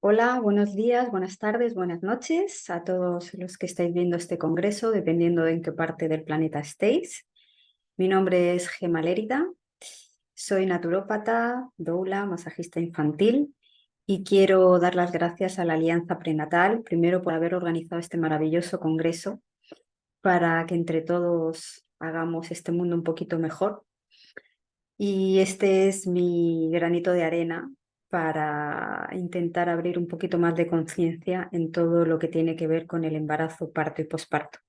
Hola, buenos días, buenas tardes, buenas noches a todos los que estáis viendo este congreso, dependiendo de en qué parte del planeta estéis. Mi nombre es Gema Lérida, soy naturópata, doula, masajista infantil y quiero dar las gracias a la Alianza Prenatal, primero por haber organizado este maravilloso congreso para que entre todos hagamos este mundo un poquito mejor. Y este es mi granito de arena para intentar abrir un poquito más de conciencia en todo lo que tiene que ver con el embarazo, parto y posparto.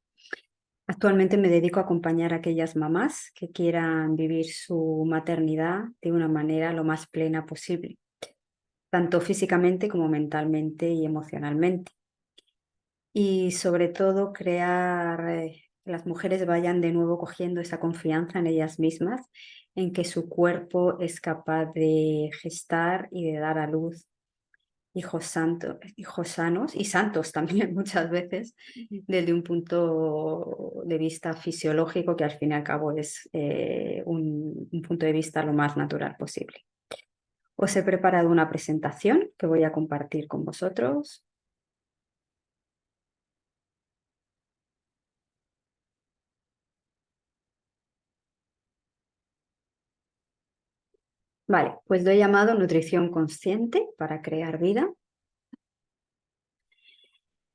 Actualmente me dedico a acompañar a aquellas mamás que quieran vivir su maternidad de una manera lo más plena posible, tanto físicamente como mentalmente y emocionalmente. Y sobre todo crear que las mujeres vayan de nuevo cogiendo esa confianza en ellas mismas, en que su cuerpo es capaz de gestar y de dar a luz hijos santos, hijos sanos y santos también muchas veces, desde un punto de vista fisiológico que al fin y al cabo es un punto de vista lo más natural posible. Os he preparado una presentación que voy a compartir con vosotros. Vale, pues lo he llamado nutrición consciente para crear vida.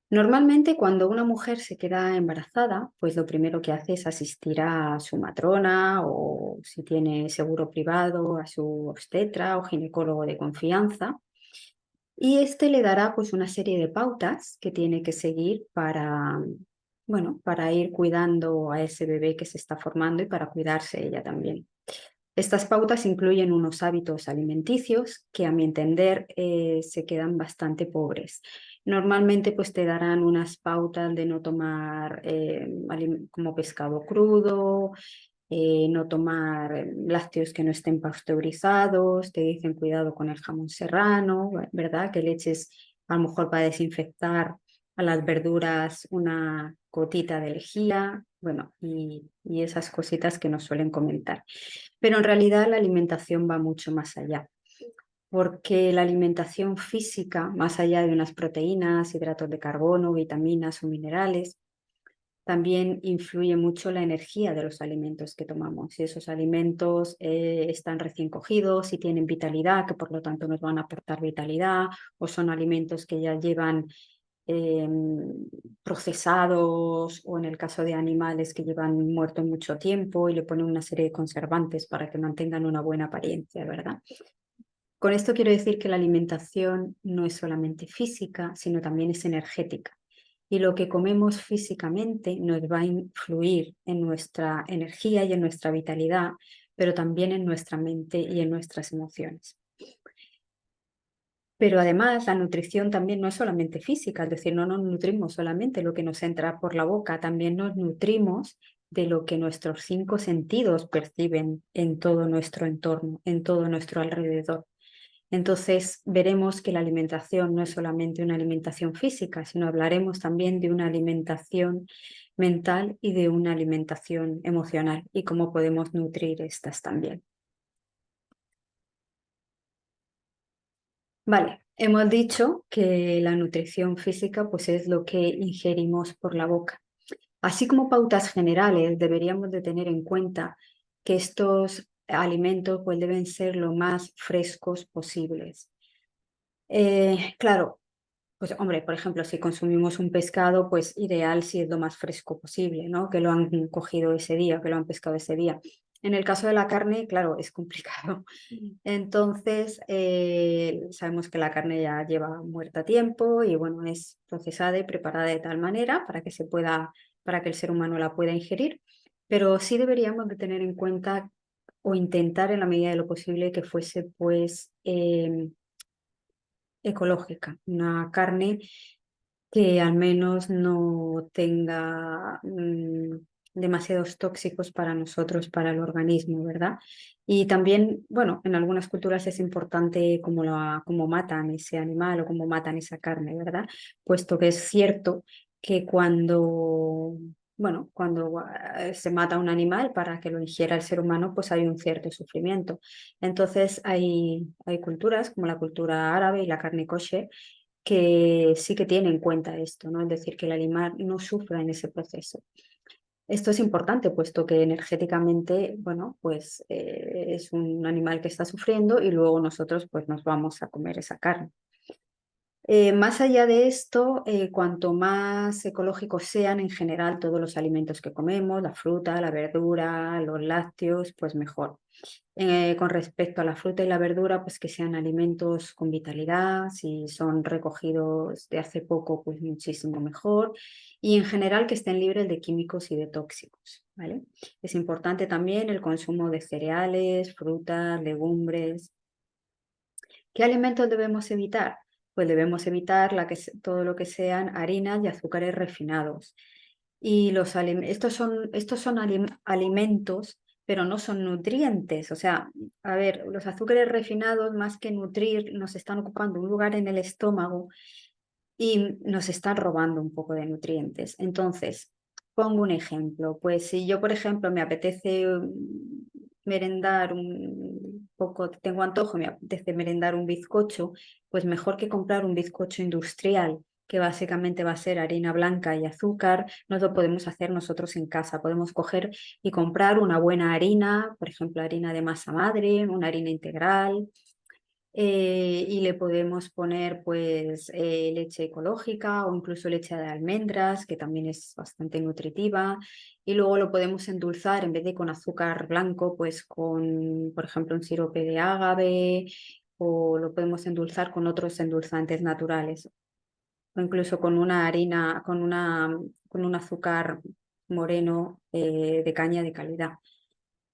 Normalmente cuando una mujer se queda embarazada, pues lo primero que hace es asistir a su matrona o si tiene seguro privado, a su obstetra o ginecólogo de confianza. Y este le dará pues una serie de pautas que tiene que seguir para, bueno, para ir cuidando a ese bebé que se está formando y para cuidarse ella también. Estas pautas incluyen unos hábitos alimenticios que a mi entender se quedan bastante pobres. Normalmente pues te darán unas pautas de no tomar como pescado crudo, no tomar lácteos que no estén pasteurizados, te dicen cuidado con el jamón serrano, ¿verdad? Que le eches a lo mejor para desinfectar a las verduras una gotita de lejía, bueno, y esas cositas que nos suelen comentar. Pero en realidad la alimentación va mucho más allá, porque la alimentación física, más allá de unas proteínas, hidratos de carbono, vitaminas o minerales, también influye mucho la energía de los alimentos que tomamos. Si esos alimentos están recién cogidos, si tienen vitalidad, que por lo tanto nos van a aportar vitalidad, o son alimentos que ya llevan eh, procesados, o en el caso de animales que llevan muerto mucho tiempo y le ponen una serie de conservantes para que mantengan una buena apariencia, ¿verdad? Con esto quiero decir que la alimentación no es solamente física, sino también es energética. Y lo que comemos físicamente nos va a influir en nuestra energía y en nuestra vitalidad, pero también en nuestra mente y en nuestras emociones. Pero además la nutrición también no es solamente física, es decir, no nos nutrimos solamente lo que nos entra por la boca, también nos nutrimos de lo que nuestros 5 sentidos perciben en todo nuestro entorno, en todo nuestro alrededor. Entonces veremos que la alimentación no es solamente una alimentación física, sino hablaremos también de una alimentación mental y de una alimentación emocional y cómo podemos nutrir estas también. Vale, hemos dicho que la nutrición física pues es lo que ingerimos por la boca. Así como pautas generales, deberíamos de tener en cuenta que estos alimentos pues deben ser lo más frescos posibles. Claro, pues hombre, por ejemplo, si consumimos un pescado, pues ideal si es lo más fresco posible, ¿no? Que lo han cogido ese día, que lo han pescado ese día. En el caso de la carne, claro, es complicado. Entonces, sabemos que la carne ya lleva muerta tiempo y bueno, es procesada y preparada de tal manera para que se pueda, para que el ser humano la pueda ingerir. Pero sí deberíamos de tener en cuenta o intentar en la medida de lo posible que fuese pues ecológica, una carne que al menos no tenga demasiados tóxicos para nosotros, para el organismo, ¿verdad? Y también, bueno, en algunas culturas es importante cómo matan ese animal o cómo matan esa carne, ¿verdad? Puesto que es cierto que cuando se mata un animal para que lo ingiera el ser humano, pues hay un cierto sufrimiento. Entonces hay culturas como la cultura árabe y la carne kosher que sí que tiene en cuenta esto, ¿no? Es decir, que el animal no sufra en ese proceso. Esto es importante, puesto que energéticamente, bueno, pues es un animal que está sufriendo y luego nosotros pues nos vamos a comer esa carne. Más allá de esto, cuanto más ecológicos sean en general todos los alimentos que comemos, la fruta, la verdura, los lácteos, pues mejor. Con respecto a la fruta y la verdura, pues que sean alimentos con vitalidad, si son recogidos de hace poco, pues muchísimo mejor. Y en general que estén libres de químicos y de tóxicos, ¿vale? Es importante también el consumo de cereales, frutas, legumbres. ¿Qué alimentos debemos evitar? Pues debemos evitar todo lo que sean harinas y azúcares refinados. Y estos son alimentos, pero no son nutrientes. O sea, a ver, los azúcares refinados, más que nutrir, nos están ocupando un lugar en el estómago y nos están robando un poco de nutrientes. Entonces, pongo un ejemplo. Pues si yo, por ejemplo, me apetece merendar un poco, tengo antojo, me apetece merendar un bizcocho, pues mejor que comprar un bizcocho industrial, que básicamente va a ser harina blanca y azúcar, nos lo podemos hacer nosotros en casa. Podemos coger y comprar una buena harina, por ejemplo, harina de masa madre, una harina integral, y le podemos poner pues leche ecológica o incluso leche de almendras, que también es bastante nutritiva, y luego lo podemos endulzar en vez de con azúcar blanco, pues con, por ejemplo, un sirope de ágave, o lo podemos endulzar con otros endulzantes naturales, o incluso con una harina, con un azúcar moreno de caña de calidad.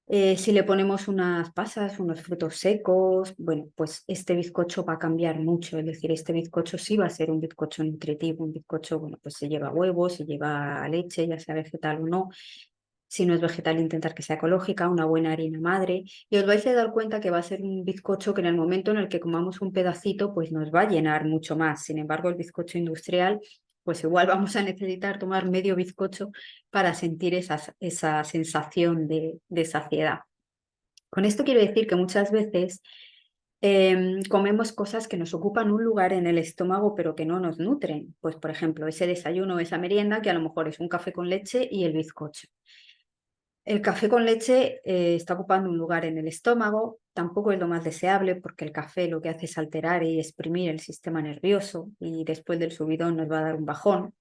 Si le ponemos unas pasas, unos frutos secos, bueno, pues este bizcocho va a cambiar mucho. Es decir, este bizcocho sí va a ser un bizcocho nutritivo, un bizcocho, bueno, pues se lleva huevos, se lleva leche, ya sea vegetal o no. Si no es vegetal, intentar que sea ecológica, una buena harina madre. Y os vais a dar cuenta que va a ser un bizcocho que en el momento en el que comamos un pedacito, pues nos va a llenar mucho más. Sin embargo, el bizcocho industrial, pues igual vamos a necesitar tomar medio bizcocho para sentir esa sensación de saciedad. Con esto quiero decir que muchas veces comemos cosas que nos ocupan un lugar en el estómago pero que no nos nutren. Pues por ejemplo, ese desayuno o esa merienda que a lo mejor es un café con leche y el bizcocho. El café con leche está ocupando un lugar en el estómago, tampoco es lo más deseable porque el café lo que hace es alterar y exprimir el sistema nervioso y después del subidón nos va a dar un bajón.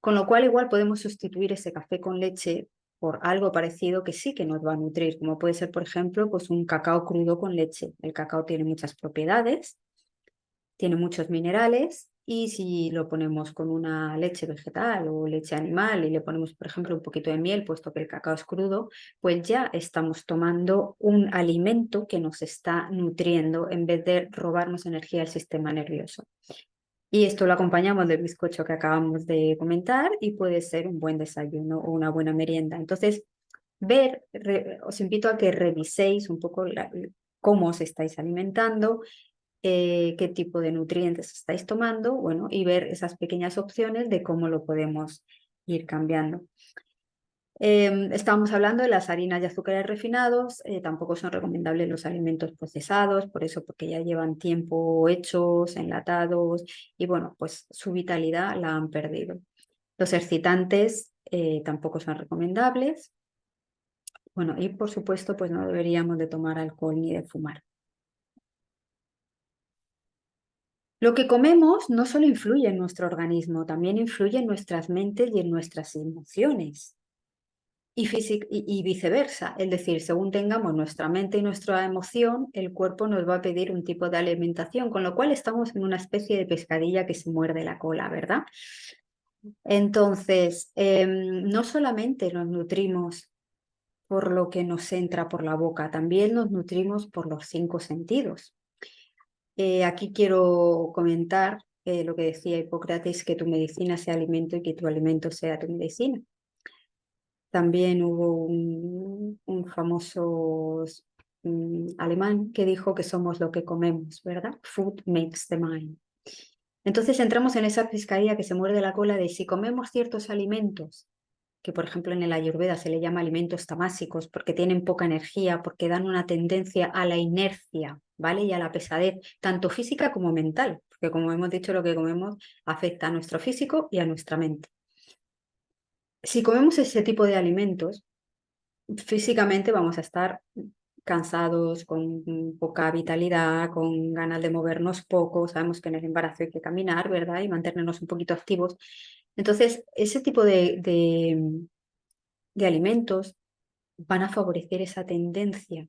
Con lo cual igual podemos sustituir ese café con leche por algo parecido que sí que nos va a nutrir, como puede ser, por ejemplo, pues un cacao crudo con leche. El cacao tiene muchas propiedades, tiene muchos minerales y si lo ponemos con una leche vegetal o leche animal y le ponemos, por ejemplo, un poquito de miel, puesto que el cacao es crudo, pues ya estamos tomando un alimento que nos está nutriendo en vez de robarnos energía al sistema nervioso. Y esto lo acompañamos del bizcocho que acabamos de comentar y puede ser un buen desayuno o una buena merienda. Entonces, os invito a que reviséis un poco cómo os estáis alimentando, qué tipo de nutrientes estáis tomando, bueno, y ver esas pequeñas opciones de cómo lo podemos ir cambiando. Estábamos hablando de las harinas y azúcares refinados, tampoco son recomendables los alimentos procesados, por eso, porque ya llevan tiempo hechos, enlatados, y bueno, pues su vitalidad la han perdido. Los excitantes tampoco son recomendables. Bueno, y por supuesto, pues no deberíamos de tomar alcohol ni de fumar. Lo que comemos no solo influye en nuestro organismo, también influye en nuestras mentes y en nuestras emociones. Y viceversa, es decir, según tengamos nuestra mente y nuestra emoción, el cuerpo nos va a pedir un tipo de alimentación, con lo cual estamos en una especie de pescadilla que se muerde la cola, ¿verdad? Entonces, no solamente nos nutrimos por lo que nos entra por la boca, también nos nutrimos por los 5 sentidos. Aquí quiero comentar lo que decía Hipócrates, que tu medicina sea alimento y que tu alimento sea tu medicina. También hubo un famoso alemán que dijo que somos lo que comemos, ¿verdad? Food makes the mind. Entonces entramos en esa pescadilla que se muerde la cola de si comemos ciertos alimentos, que por ejemplo en el Ayurveda se le llama alimentos tamásicos porque tienen poca energía, porque dan una tendencia a la inercia, ¿vale? Y a la pesadez, tanto física como mental, porque como hemos dicho, lo que comemos afecta a nuestro físico y a nuestra mente. Si comemos ese tipo de alimentos, físicamente vamos a estar cansados, con poca vitalidad, con ganas de movernos poco. Sabemos que en el embarazo hay que caminar, ¿verdad? Y mantenernos un poquito activos. Entonces, ese tipo de alimentos van a favorecer esa tendencia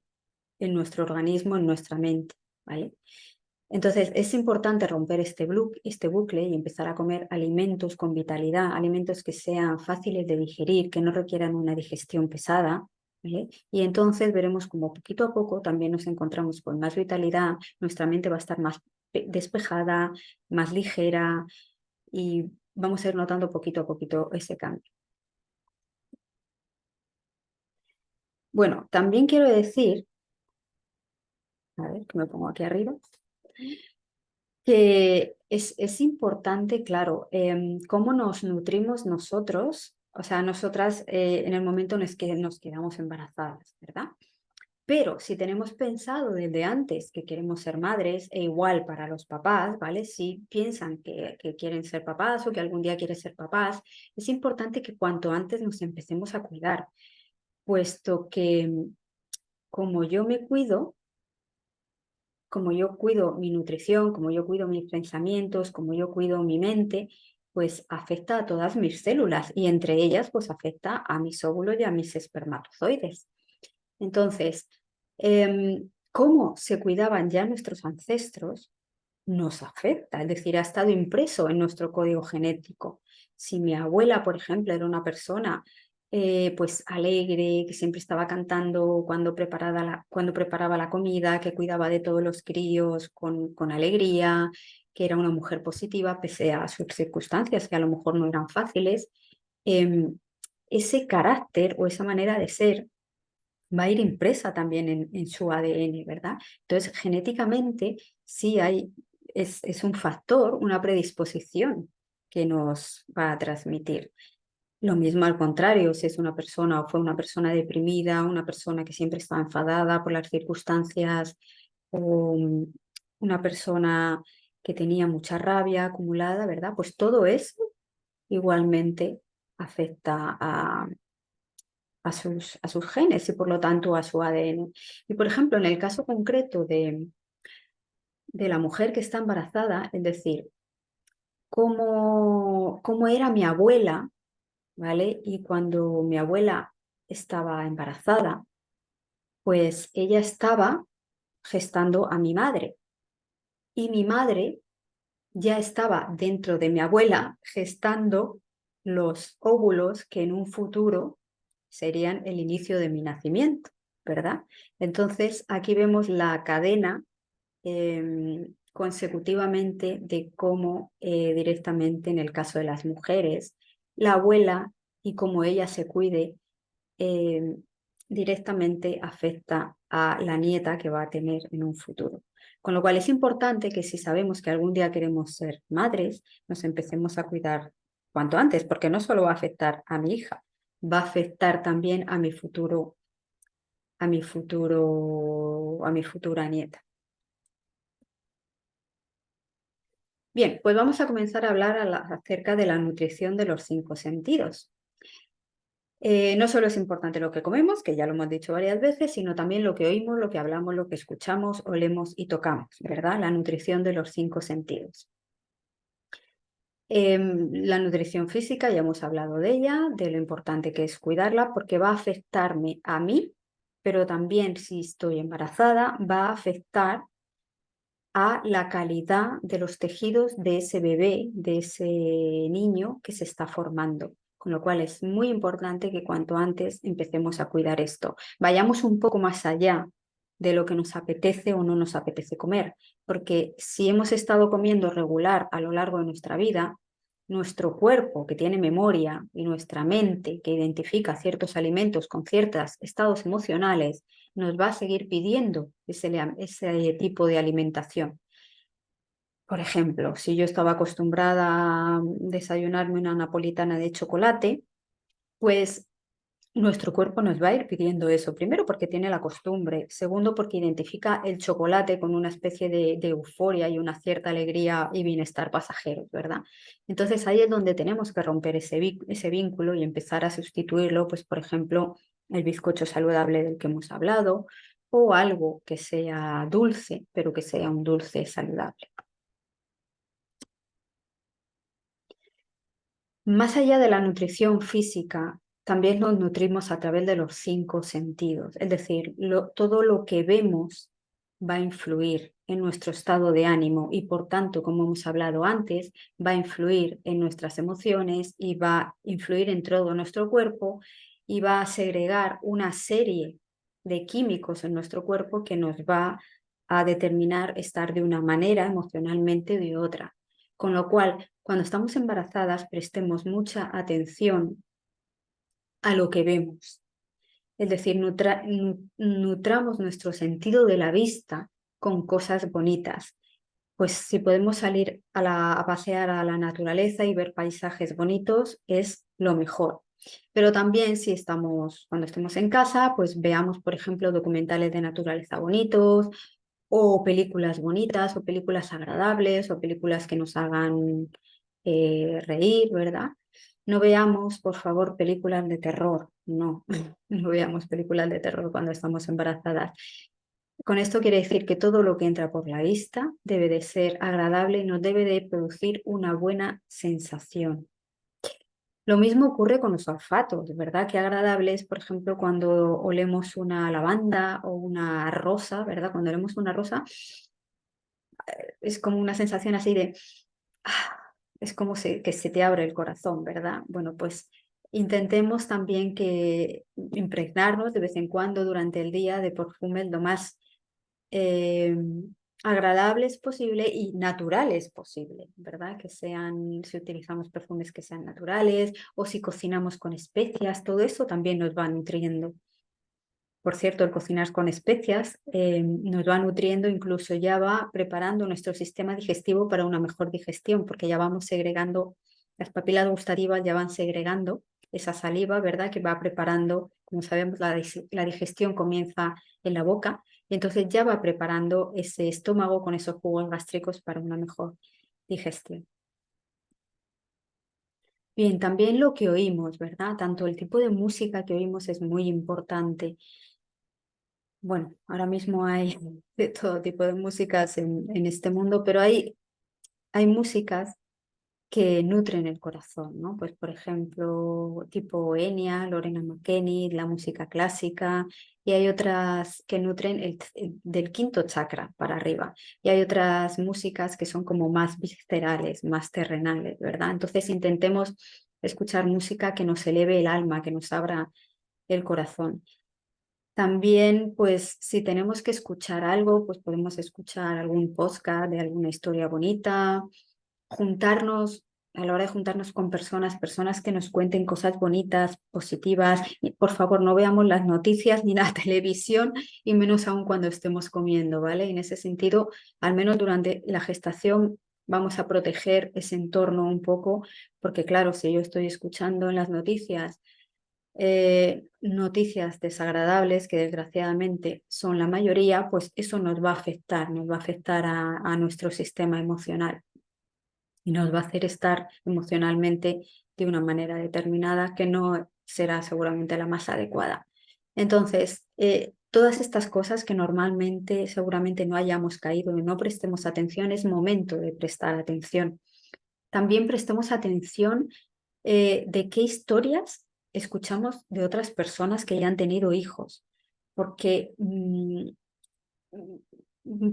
en nuestro organismo, en nuestra mente, ¿vale? Entonces, es importante romper este bucle y empezar a comer alimentos con vitalidad, alimentos que sean fáciles de digerir, que no requieran una digestión pesada, ¿vale? Y entonces veremos como poquito a poco también nos encontramos con más vitalidad, nuestra mente va a estar más despejada, más ligera y vamos a ir notando poquito a poquito ese cambio. Bueno, también quiero decir, a ver, que me pongo aquí arriba, que es importante, claro, cómo nos nutrimos nosotros, o sea, nosotras en el momento en el que nos quedamos embarazadas, ¿verdad? Pero si tenemos pensado desde antes que queremos ser madres, e igual para los papás, ¿vale? Si piensan que quieren ser papás o que algún día quieren ser papás, es importante que cuanto antes nos empecemos a cuidar, puesto que como yo me cuido, como yo cuido mi nutrición, como yo cuido mis pensamientos, como yo cuido mi mente, pues afecta a todas mis células y entre ellas pues afecta a mis óvulos y a mis espermatozoides. Entonces, cómo se cuidaban ya nuestros ancestros nos afecta, es decir, ha estado impreso en nuestro código genético. Si mi abuela, por ejemplo, era una persona pues alegre, que siempre estaba cantando cuando preparaba la comida, que cuidaba de todos los críos con alegría, que era una mujer positiva, pese a sus circunstancias que a lo mejor no eran fáciles, em, ese carácter o esa manera de ser va a ir impresa también en su ADN, ¿verdad? Entonces, genéticamente sí es un factor, una predisposición que nos va a transmitir. Lo mismo al contrario, si es una persona o fue una persona deprimida, una persona que siempre está enfadada por las circunstancias, o una persona que tenía mucha rabia acumulada, ¿verdad? Pues todo eso igualmente afecta a sus genes y por lo tanto a su ADN. Y por ejemplo, en el caso concreto de la mujer que está embarazada, es decir, cómo era mi abuela, ¿vale? Y cuando mi abuela estaba embarazada, pues ella estaba gestando a mi madre y mi madre ya estaba dentro de mi abuela gestando los óvulos que en un futuro serían el inicio de mi nacimiento, ¿verdad? Entonces, aquí vemos la cadena consecutivamente de cómo directamente en el caso de las mujeres, la abuela y cómo ella se cuide eh, directamente afecta a la nieta que va a tener en un futuro. Con lo cual es importante que si sabemos que algún día queremos ser madres, nos empecemos a cuidar cuanto antes, porque no solo va a afectar a mi hija, va a afectar también a mi futuro, a mi futura nieta. Bien, pues vamos a comenzar a hablar acerca de la nutrición de los 5 sentidos. No solo es importante lo que comemos, que ya lo hemos dicho varias veces, sino también lo que oímos, lo que hablamos, lo que escuchamos, olemos y tocamos, ¿verdad? La nutrición de los 5 sentidos. La nutrición física, ya hemos hablado de ella, de lo importante que es cuidarla, porque va a afectarme a mí, pero también si estoy embarazada, va a afectar a la calidad de los tejidos de ese bebé, de ese niño que se está formando. Con lo cual es muy importante que cuanto antes empecemos a cuidar esto. Vayamos un poco más allá de lo que nos apetece o no nos apetece comer, porque si hemos estado comiendo regular a lo largo de nuestra vida, nuestro cuerpo que tiene memoria y nuestra mente que identifica ciertos alimentos con ciertos estados emocionales, nos va a seguir pidiendo ese tipo de alimentación. Por ejemplo, si yo estaba acostumbrada a desayunarme una napolitana de chocolate, pues nuestro cuerpo nos va a ir pidiendo eso. Primero porque tiene la costumbre. Segundo porque identifica el chocolate con una especie de euforia y una cierta alegría y bienestar pasajeros, ¿verdad? Entonces ahí es donde tenemos que romper ese vínculo y empezar a sustituirlo, pues por ejemplo, el bizcocho saludable del que hemos hablado o algo que sea dulce, pero que sea un dulce saludable. Más allá de la nutrición física, también nos nutrimos a través de los cinco sentidos. Es decir, todo lo que vemos va a influir en nuestro estado de ánimo y por tanto, como hemos hablado antes, va a influir en nuestras emociones y va a influir en todo nuestro cuerpo y va a segregar una serie de químicos en nuestro cuerpo que nos va a determinar estar de una manera emocionalmente o de otra. Con lo cual, cuando estamos embarazadas, prestemos mucha atención a lo que vemos. Es decir, nutramos nuestro sentido de la vista con cosas bonitas. Pues si podemos salir a pasear a la naturaleza y ver paisajes bonitos, es lo mejor. Pero también si estamos, cuando estemos en casa, pues veamos, por ejemplo, documentales de naturaleza bonitos, o películas bonitas, o películas agradables, o películas que nos hagan reír, ¿verdad? No veamos, por favor, películas de terror, no, no veamos películas de terror cuando estamos embarazadas. Con esto quiere decir que todo lo que entra por la vista debe de ser agradable y nos debe de producir una buena sensación. Lo mismo ocurre con los olfatos, ¿verdad? Qué agradable es, por ejemplo, cuando olemos una lavanda o una rosa, ¿verdad? Cuando olemos una rosa, es como una sensación así de, ah, es como que se te abre el corazón, ¿verdad? Bueno, pues intentemos también que impregnarnos de vez en cuando durante el día de perfumes lo más eh, agradables posible y naturales posible, ¿verdad? Que sean, si utilizamos perfumes que sean naturales o si cocinamos con especias, todo eso también nos va nutriendo. Por cierto, el cocinar con especias nos va nutriendo, incluso ya va preparando nuestro sistema digestivo para una mejor digestión, porque ya vamos segregando, las papilas gustativas ya van segregando esa saliva, ¿verdad? Que va preparando, como sabemos, la digestión comienza en la boca, y entonces ya va preparando ese estómago con esos jugos gástricos para una mejor digestión. Bien, también lo que oímos, ¿verdad? Tanto el tipo de música que oímos es muy importante. Bueno, ahora mismo hay de todo tipo de músicas en este mundo, pero hay músicas que nutren el corazón, ¿no? Pues por ejemplo, tipo Enya, Lorena McKennitt, la música clásica, y hay otras que nutren del quinto chakra para arriba, y hay otras músicas que son como más viscerales, más terrenales, ¿verdad? Entonces intentemos escuchar música que nos eleve el alma, que nos abra el corazón. También, pues, si tenemos que escuchar algo, pues podemos escuchar algún podcast de alguna historia bonita, juntarnos, a la hora de juntarnos con personas que nos cuenten cosas bonitas, positivas. Y, por favor, no veamos las noticias ni la televisión, y menos aún cuando estemos comiendo, ¿vale? En ese sentido, al menos durante la gestación, vamos a proteger ese entorno un poco, porque claro, si yo estoy escuchando en las noticias noticias desagradables, que desgraciadamente son la mayoría, pues eso nos va a afectar a nuestro sistema emocional y nos va a hacer estar emocionalmente de una manera determinada que no será seguramente la más adecuada. Entonces, todas estas cosas que normalmente seguramente no hayamos caído y no prestemos atención, es momento de prestar atención. También prestemos atención de qué historias escuchamos de otras personas que ya han tenido hijos, porque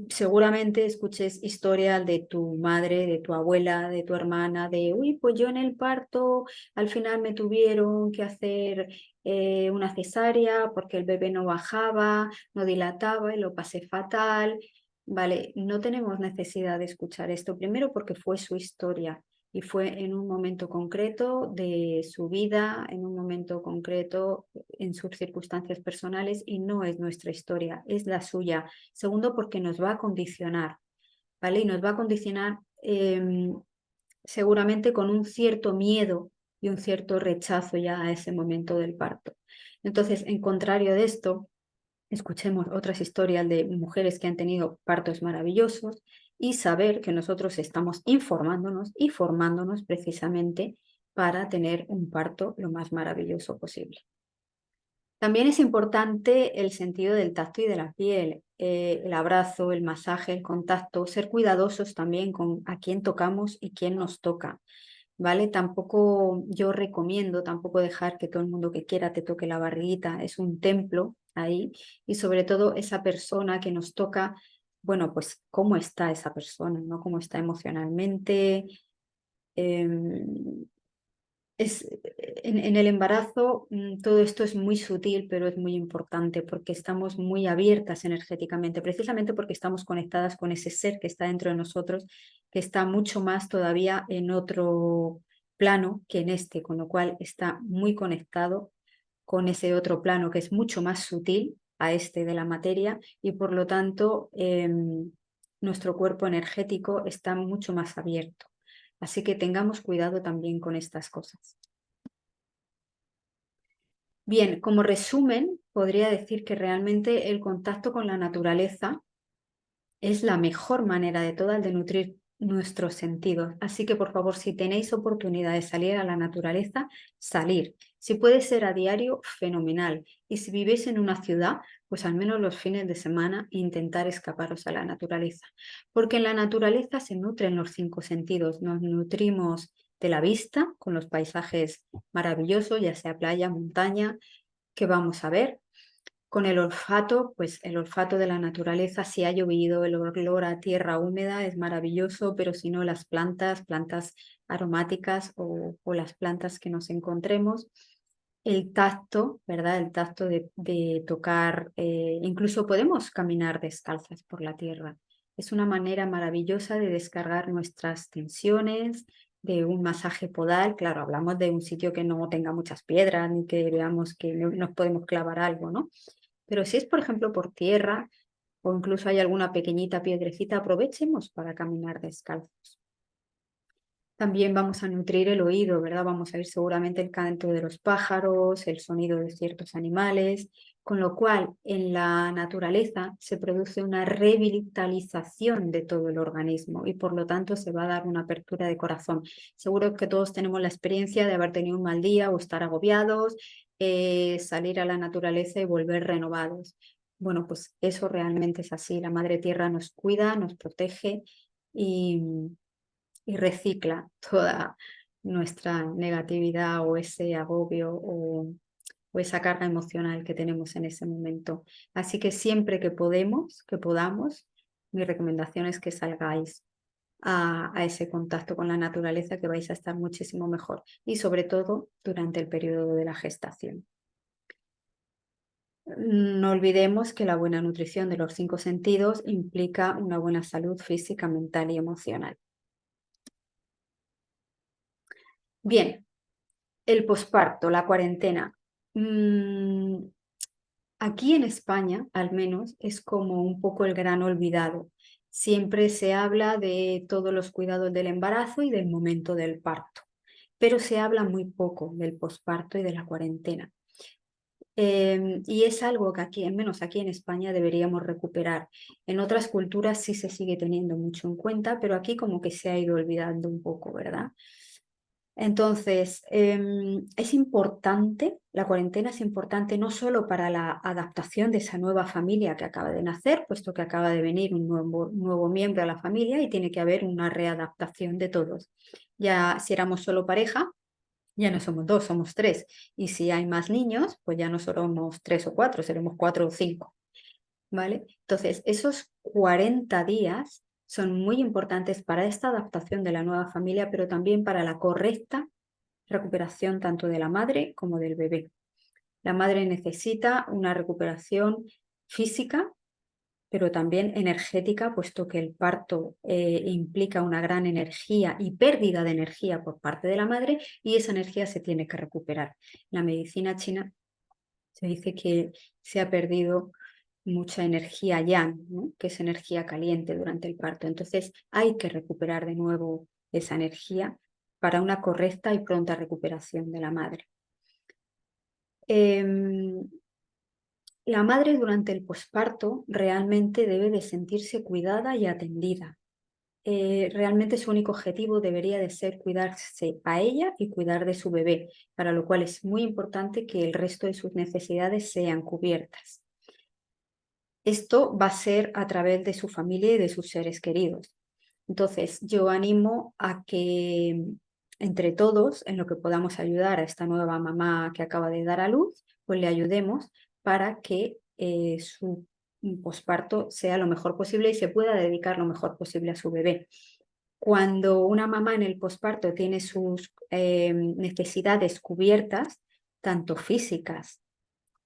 seguramente escuches historias de tu madre, de tu abuela, de tu hermana, de, uy, pues yo en el parto al final me tuvieron que hacer una cesárea porque el bebé no bajaba, no dilataba y lo pasé fatal. Vale, no tenemos necesidad de escuchar esto, primero porque fue su historia y fue en un momento concreto de su vida, en un momento concreto en sus circunstancias personales y no es nuestra historia, es la suya. Segundo, porque nos va a condicionar, ¿vale? Y nos va a condicionar seguramente con un cierto miedo y un cierto rechazo ya a ese momento del parto. Entonces, en contrario de esto, escuchemos otras historias de mujeres que han tenido partos maravillosos y saber que nosotros estamos informándonos y formándonos precisamente para tener un parto lo más maravilloso posible. También es importante el sentido del tacto y de la piel, el abrazo, el masaje, el contacto, ser cuidadosos también con a quién tocamos y quién nos toca, ¿vale? Tampoco yo recomiendo tampoco dejar que todo el mundo que quiera te toque la barriguita, es un templo ahí, y sobre todo esa persona que nos toca, bueno, pues cómo está esa persona, ¿no? Cómo está emocionalmente. em, en el embarazo todo esto es muy sutil, pero es muy importante porque estamos muy abiertas energéticamente, precisamente porque estamos conectadas con ese ser que está dentro de nosotros, que está mucho más todavía en otro plano que en este, con lo cual está muy conectado con ese otro plano que es mucho más sutil a este de la materia y por lo tanto nuestro cuerpo energético está mucho más abierto. Así que tengamos cuidado también con estas cosas. Bien, como resumen, podría decir que realmente el contacto con la naturaleza es la mejor manera de todas de nutrir nuestros sentidos. Así que, por favor, si tenéis oportunidad de salir a la naturaleza, salir. Si puede ser a diario, fenomenal. Y si vivís en una ciudad, pues al menos los fines de semana intentar escaparos a la naturaleza. Porque en la naturaleza se nutren los 5 sentidos. Nos nutrimos de la vista, con los paisajes maravillosos, ya sea playa, montaña, que vamos a ver. Con el olfato, pues el olfato de la naturaleza, si ha llovido, el olor a tierra húmeda es maravilloso, pero si no, las plantas aromáticas o las plantas que nos encontremos. El tacto, ¿verdad? El tacto de tocar, incluso podemos caminar descalzas por la tierra. Es una manera maravillosa de descargar nuestras tensiones, de un masaje podal. Claro, hablamos de un sitio que no tenga muchas piedras ni que veamos que no, nos podemos clavar algo, ¿no? Pero si es, por ejemplo, por tierra o incluso hay alguna pequeñita piedrecita, aprovechemos para caminar descalzos. También vamos a nutrir el oído, ¿verdad? Vamos a oír seguramente el canto de los pájaros, el sonido de ciertos animales, con lo cual en la naturaleza se produce una revitalización de todo el organismo y por lo tanto se va a dar una apertura de corazón. Seguro que todos tenemos la experiencia de haber tenido un mal día o estar agobiados, salir a la naturaleza y volver renovados. Bueno, pues eso realmente es así. La Madre Tierra nos cuida, nos protege y recicla toda nuestra negatividad o ese agobio o esa carga emocional que tenemos en ese momento. Así que siempre que podamos, mi recomendación es que salgáis a ese contacto con la naturaleza, que vais a estar muchísimo mejor y sobre todo durante el periodo de la gestación. No olvidemos que la buena nutrición de los 5 sentidos implica una buena salud física, mental y emocional. Bien, el posparto, la cuarentena. Aquí en España, al menos, es como un poco el gran olvidado. Siempre se habla de todos los cuidados del embarazo y del momento del parto, pero se habla muy poco del posparto y de la cuarentena. Y es algo que aquí, al menos aquí en España, deberíamos recuperar. En otras culturas sí se sigue teniendo mucho en cuenta, pero aquí como que se ha ido olvidando un poco, ¿verdad? Entonces, es importante, la cuarentena es importante no solo para la adaptación de esa nueva familia que acaba de nacer, puesto que acaba de venir un nuevo miembro a la familia y tiene que haber una readaptación de todos. Ya si éramos solo pareja, ya no somos 2, somos 3. Y si hay más niños, pues ya no somos 3 o 4, seremos 4 o 5. ¿Vale? Entonces, esos 40 días son muy importantes para esta adaptación de la nueva familia, pero también para la correcta recuperación tanto de la madre como del bebé. La madre necesita una recuperación física, pero también energética, puesto que el parto implica una gran energía y pérdida de energía por parte de la madre y esa energía se tiene que recuperar. En la medicina china se dice que se ha perdido mucha energía yang, ¿no? Que es energía caliente durante el parto. Entonces hay que recuperar de nuevo esa energía para una correcta y pronta recuperación de la madre. Em, la madre durante el posparto realmente debe de sentirse cuidada y atendida. Realmente su único objetivo debería de ser cuidarse a ella y cuidar de su bebé, para lo cual es muy importante que el resto de sus necesidades sean cubiertas. Esto va a ser a través de su familia y de sus seres queridos. Entonces, yo animo a que entre todos, en lo que podamos ayudar a esta nueva mamá que acaba de dar a luz, pues le ayudemos para que su posparto sea lo mejor posible y se pueda dedicar lo mejor posible a su bebé. Cuando una mamá en el posparto tiene sus necesidades cubiertas, tanto físicas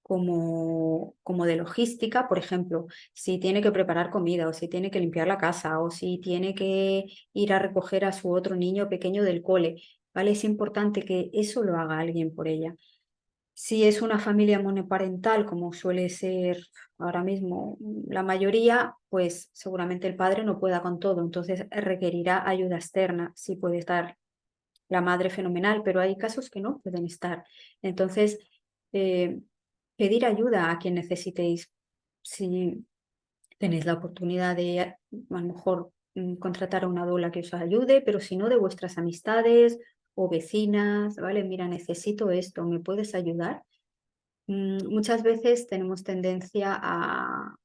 como de logística, por ejemplo, si tiene que preparar comida o si tiene que limpiar la casa o si tiene que ir a recoger a su otro niño pequeño del cole, ¿vale? Es importante que eso lo haga alguien por ella. Si es una familia monoparental, como suele ser ahora mismo la mayoría, pues seguramente el padre no pueda con todo, entonces requerirá ayuda externa. Sí puede estar la madre fenomenal, pero hay casos que no pueden estar. Entonces, eh, pedir ayuda a quien necesitéis. Si tenéis la oportunidad de a lo mejor contratar a una doula que os ayude, pero si no, de vuestras amistades o vecinas, ¿vale? Mira, necesito esto, ¿me puedes ayudar? Muchas veces tenemos tendencia a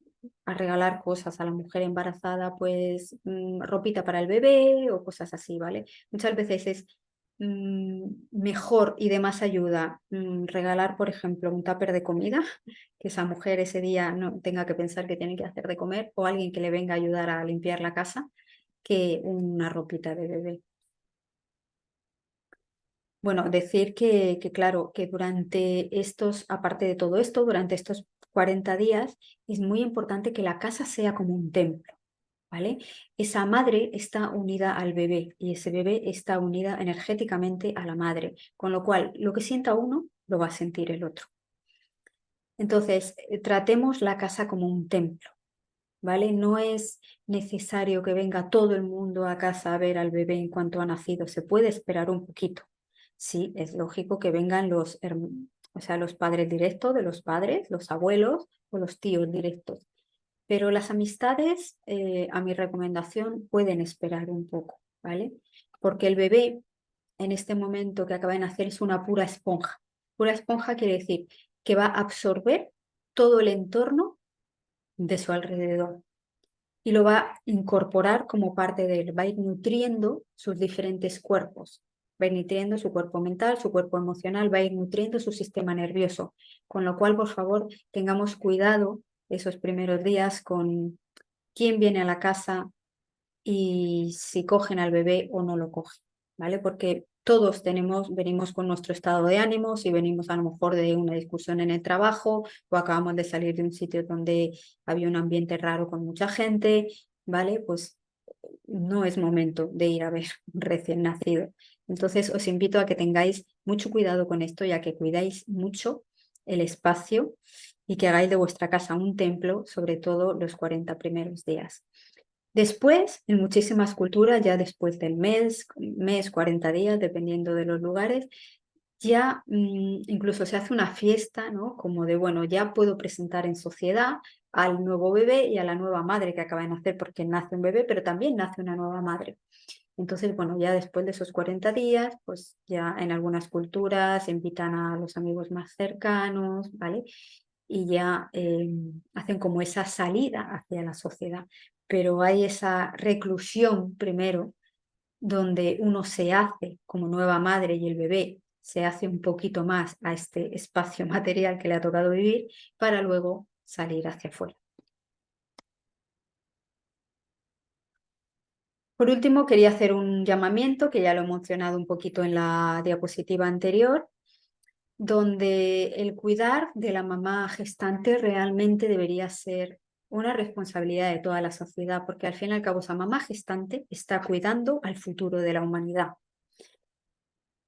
regalar cosas a la mujer embarazada, pues ropita para el bebé o cosas así, ¿vale? Muchas veces es mejor y de más ayuda regalar, por ejemplo, un tupper de comida, que esa mujer ese día no tenga que pensar que tiene que hacer de comer, o alguien que le venga a ayudar a limpiar la casa, que una ropita de bebé. Bueno, decir que claro, que durante estos, aparte de todo esto, durante estos 40 días, es muy importante que la casa sea como un templo, ¿vale? Esa madre está unida al bebé y ese bebé está unida energéticamente a la madre, con lo cual lo que sienta uno lo va a sentir el otro. Entonces, tratemos la casa como un templo, ¿vale? No es necesario que venga todo el mundo a casa a ver al bebé en cuanto ha nacido, se puede esperar un poquito. Sí, es lógico que vengan o sea, los padres directos de los padres, los abuelos o los tíos directos. Pero las amistades, a mi recomendación, pueden esperar un poco, ¿vale? Porque el bebé, en este momento que acaba de nacer, es una pura esponja. Pura esponja quiere decir que va a absorber todo el entorno de su alrededor y lo va a incorporar como parte de él, va a ir nutriendo sus diferentes cuerpos, va a ir nutriendo su cuerpo mental, su cuerpo emocional, va a ir nutriendo su sistema nervioso, con lo cual, por favor, tengamos cuidado esos primeros días con quién viene a la casa y si cogen al bebé o no lo cogen, ¿vale? Porque todos venimos con nuestro estado de ánimo, si venimos a lo mejor de una discusión en el trabajo o acabamos de salir de un sitio donde había un ambiente raro con mucha gente, ¿vale? Pues no es momento de ir a ver un recién nacido. Entonces os invito a que tengáis mucho cuidado con esto y a que cuidáis mucho el espacio y que hagáis de vuestra casa un templo, sobre todo los 40 primeros días. Después, en muchísimas culturas, ya después del mes, 40 días, dependiendo de los lugares, ya incluso se hace una fiesta, ¿no? Como de, bueno, ya puedo presentar en sociedad al nuevo bebé y a la nueva madre que acaba de nacer, porque nace un bebé, pero también nace una nueva madre. Entonces, bueno, ya después de esos 40 días, pues ya en algunas culturas invitan a los amigos más cercanos, ¿vale? Y ya hacen como esa salida hacia la sociedad. Pero hay esa reclusión primero, donde uno se hace como nueva madre y el bebé se hace un poquito más a este espacio material que le ha tocado vivir para luego salir hacia afuera. Por último, quería hacer un llamamiento, que ya lo he mencionado un poquito en la diapositiva anterior, donde el cuidar de la mamá gestante realmente debería ser una responsabilidad de toda la sociedad, porque al fin y al cabo esa mamá gestante está cuidando al futuro de la humanidad.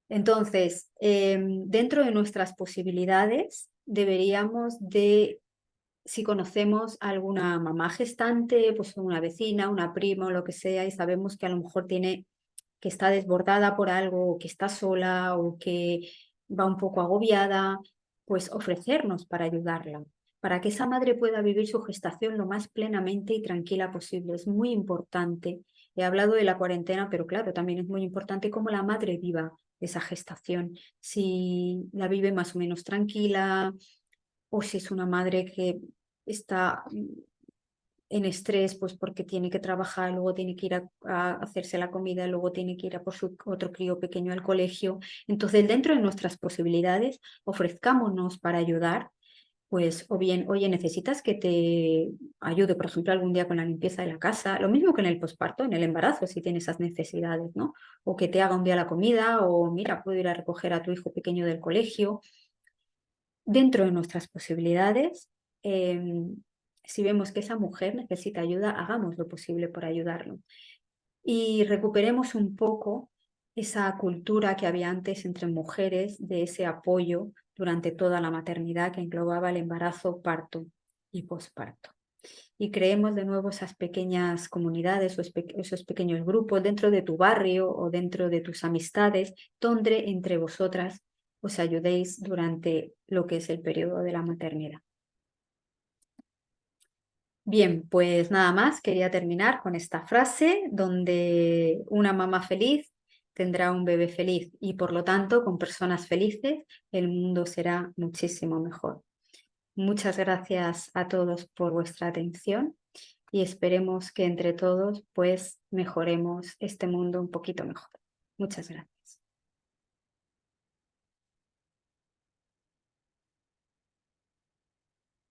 Entonces, dentro de nuestras posibilidades, deberíamos de, si conocemos a alguna mamá gestante, pues una vecina, una prima o lo que sea, y sabemos que a lo mejor que está desbordada por algo, o que está sola, o que va un poco agobiada, pues ofrecernos para ayudarla, para que esa madre pueda vivir su gestación lo más plenamente y tranquila posible. Es muy importante. He hablado de la cuarentena, pero claro, también es muy importante cómo la madre viva esa gestación. Si la vive más o menos tranquila o si es una madre que está en estrés, pues porque tiene que trabajar, luego tiene que ir a hacerse la comida, luego tiene que ir a por su otro crío pequeño al colegio. Entonces, dentro de nuestras posibilidades, ofrezcámonos para ayudar, pues o bien, oye, necesitas que te ayude, por ejemplo, algún día con la limpieza de la casa, lo mismo que en el posparto, en el embarazo, si tiene esas necesidades, ¿no? O que te haga un día la comida, o mira, puedo ir a recoger a tu hijo pequeño del colegio. Dentro de nuestras posibilidades, si vemos que esa mujer necesita ayuda, hagamos lo posible por ayudarlo. Y recuperemos un poco esa cultura que había antes entre mujeres de ese apoyo durante toda la maternidad que englobaba el embarazo, parto y posparto. Y creemos de nuevo esas pequeñas comunidades o esos pequeños grupos dentro de tu barrio o dentro de tus amistades, donde entre vosotras os ayudéis durante lo que es el periodo de la maternidad. Bien, pues nada más, quería terminar con esta frase donde una mamá feliz tendrá un bebé feliz y por lo tanto con personas felices el mundo será muchísimo mejor. Muchas gracias a todos por vuestra atención y esperemos que entre todos pues mejoremos este mundo un poquito mejor. Muchas gracias.